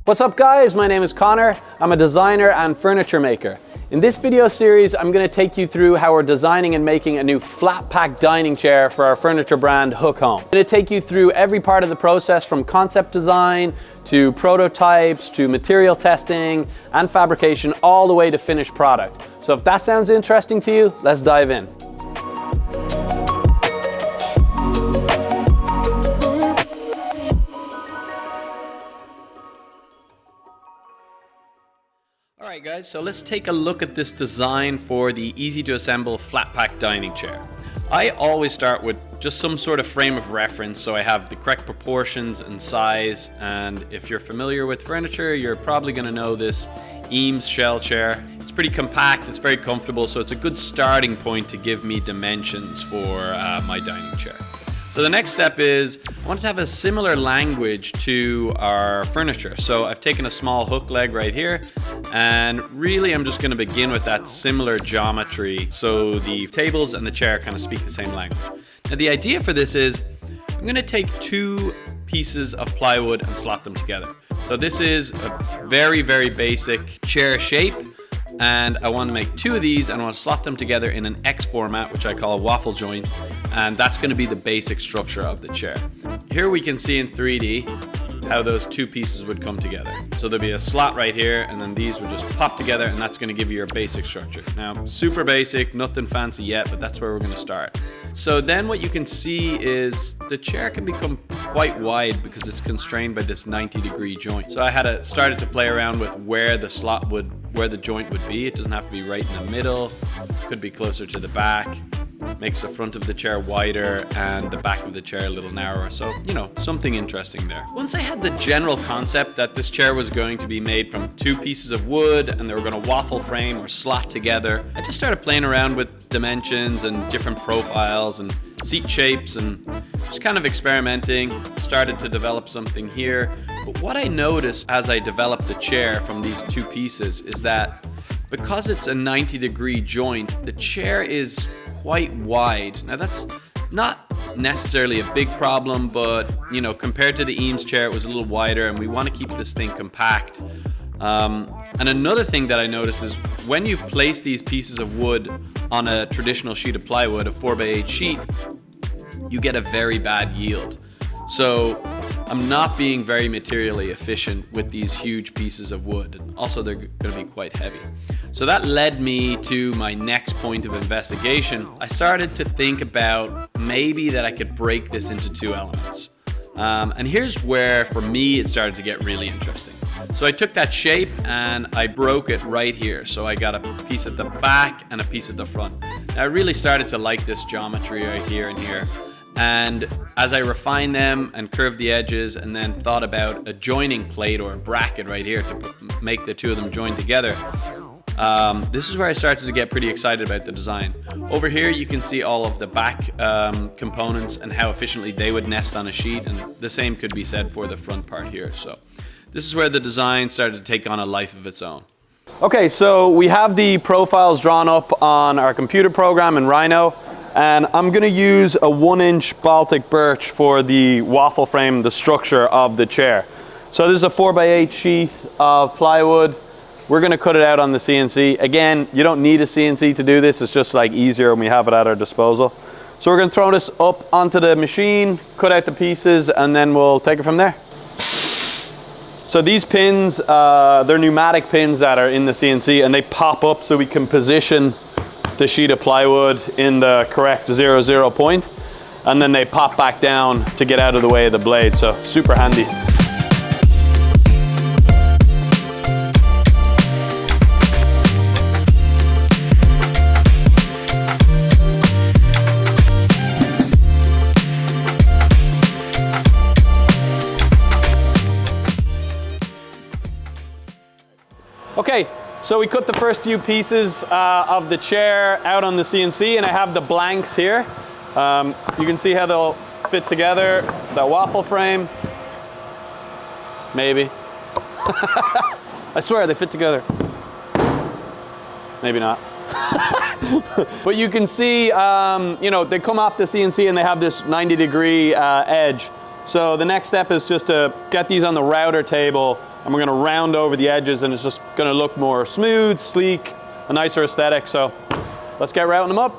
What's up guys, my name is Connor. I'm a designer and furniture maker. In this video series, I'm going to take you through how we're designing and making a new flat pack dining chair for our furniture brand Hoek Home. I'm going to take you through every part of the process from concept design to prototypes to material testing and fabrication all the way to finished product. So if that sounds interesting to you, let's dive in. Alright guys, so let's take a look at this design for the easy to assemble flat pack dining chair. I always start with just some sort of frame of reference so I have the correct proportions and size, and if you're familiar with furniture you're probably going to know this Eames shell chair. It's pretty compact, it's very comfortable, so it's a good starting point to give me dimensions for my dining chair. So the next step is I want to have a similar language to our furniture. So I've taken a small hook leg right here, and really I'm just going to begin with that similar geometry so the tables and the chair kind of speak the same language. Now the idea for this is I'm going to take two pieces of plywood and slot them together. So this is a very basic chair shape, and I want to make two of these and I want to slot them together in an X format, which I call a waffle joint, and that's going to be the basic structure of the chair. Here we can see in 3D how those two pieces would come together. So there'll be a slot right here, and then these would just pop together, and that's going to give you your basic structure. Now, super basic, nothing fancy yet, but that's where we're going to start. So then what you can see is the chair can become quite wide because it's constrained by this 90-degree joint. So I started to play around with where the joint would be. It doesn't have to be right in the middle. It could be closer to the back. Makes the front of the chair wider and the back of the chair a little narrower. So, you know, something interesting there. Once I had the general concept that this chair was going to be made from two pieces of wood and they were going to waffle frame or slot together, I just started playing around with dimensions and different profiles and seat shapes and just kind of experimenting. Started to develop something here. But what I noticed as I developed the chair from these two pieces is that because it's a 90-degree joint, the chair is quite wide. Now that's not necessarily a big problem, but you know, compared to the Eames chair, it was a little wider, and we want to keep this thing compact. And another thing that I noticed is when you place these pieces of wood on a traditional sheet of plywood, a 4x8 sheet, you get a very bad yield. So I'm not being very materially efficient with these huge pieces of wood, and also they're going to be quite heavy. So that led me to my next point of investigation. I started to think about maybe that I could break this into two elements. And here's where, for me, it started to get really interesting. So I took that shape and I broke it right here. So I got a piece at the back and a piece at the front. Now, I really started to like this geometry right here and here. And as I refined them and curved the edges and then thought about a joining plate or a bracket right here to make the two of them join together, this is where I started to get pretty excited about the design. Over here you can see all of the back components and how efficiently they would nest on a sheet, and the same could be said for the front part here. So this is where the design started to take on a life of its own. Okay, so we have the profiles drawn up on our computer program in Rhino, and I'm going to use a 1-inch Baltic birch for the waffle frame, the structure of the chair. So this is a 4x8 sheet of plywood. We're going to cut it out on the CNC. Again, you don't need a CNC to do this. It's just like easier when we have it at our disposal. So we're going to throw this up onto the machine, cut out the pieces, and then we'll take it from there. So these pins, they're pneumatic pins that are in the CNC, and they pop up so we can position the sheet of plywood in the correct 0, point, and then they pop back down to get out of the way of the blade. So super handy. Okay, so we cut the first few pieces of the chair out on the CNC, and I have the blanks here. You can see how they'll fit together, that waffle frame. Maybe. I swear they fit together. Maybe not. But you can see, you know, they come off the CNC and they have this 90-degree edge. So the next step is just to get these on the router table, and we're gonna round over the edges, and it's just gonna look more smooth, sleek, a nicer aesthetic. So let's get routing them up.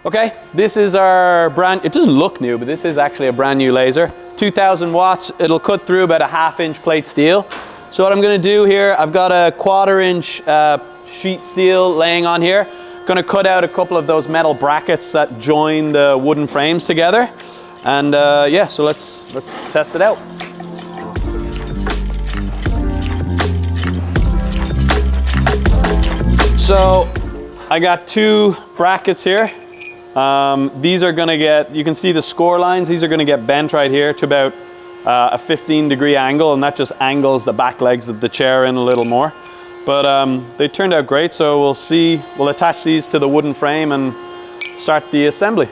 Okay, this is our it doesn't look new, but this is actually a brand new laser. 2000 watts, it'll cut through about a 1/2 inch plate steel. So what I'm gonna do here, I've got a 1/4 inch sheet steel laying on here. Gonna cut out a couple of those metal brackets that join the wooden frames together. And yeah, so let's test it out. So I got 2 brackets here. These are gonna get, you can see the score lines, these are gonna get bent right here to about a 15-degree angle, and that just angles the back legs of the chair in a little more. But they turned out great, so we'll attach these to the wooden frame and start the assembly.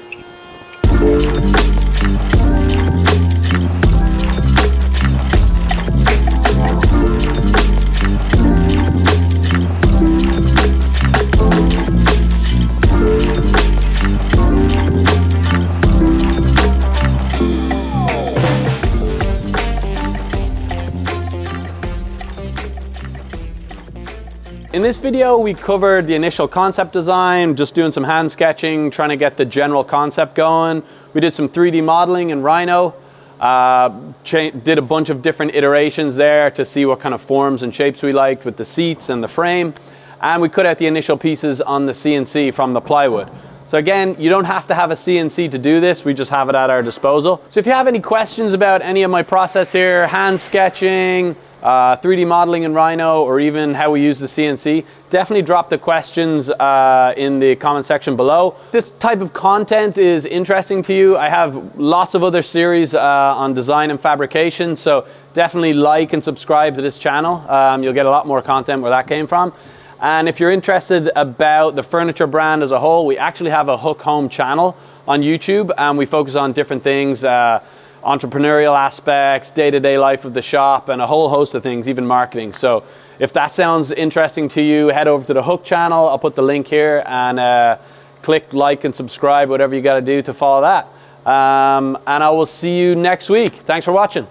In this video, we covered the initial concept design, just doing some hand sketching, trying to get the general concept going. We did some 3D modeling in Rhino, did a bunch of different iterations there to see what kind of forms and shapes we liked with the seats and the frame. And we cut out the initial pieces on the CNC from the plywood. So again, you don't have to have a CNC to do this, we just have it at our disposal. So if you have any questions about any of my process here, hand sketching, 3D modeling in Rhino, or even how we use the CNC, definitely drop the questions in the comment section below. If this type of content is interesting to you, I have lots of other series on design and fabrication, so definitely like and subscribe to this channel. You'll get a lot more content where that came from. And if you're interested about the furniture brand as a whole, we actually have a Hoek Home channel on YouTube, and we focus on different things, entrepreneurial aspects, day-to-day life of the shop, and a whole host of things, even marketing. So if that sounds interesting to you, head over to the Hoek channel. I'll put the link here, and click like and subscribe, whatever you got to do to follow that. And I will see you next week. Thanks for watching.